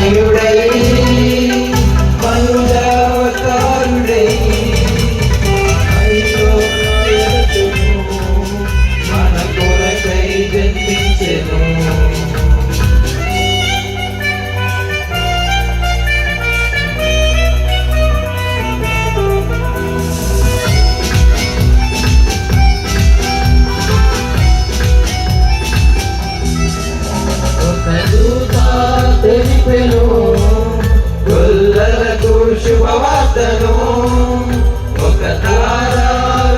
తనయుడై మనుజావతారుడై మన కొరకై జన్మించెను. తెలిపెను గొల్లలకు శుభవార్తను, ఒక తార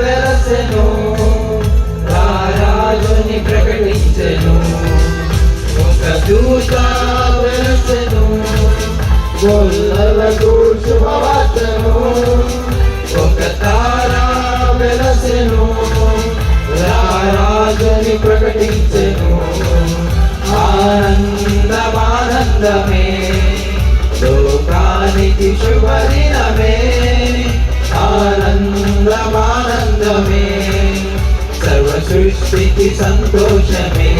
వెలసెను రారాజుని ప్రకటించెను. ఒక దూత వెలసెను గొల్లలకు శుభవార్తను, ఒక తార వెలసెను రారాజుని ప్రకటించెను. ఆనందమానందమే లోకానికి శుభదినమే, ఆనందమానందమే సర్వ సృష్టికి సంతోషమే.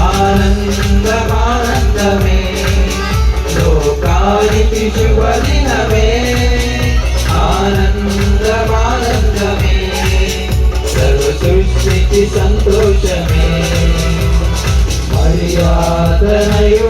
ఆనందమానందమే లోకానికి శుభదినమే, ఆనందమానందమే సర్వ సృష్టికి సంతోషమే. మర్యాదనయు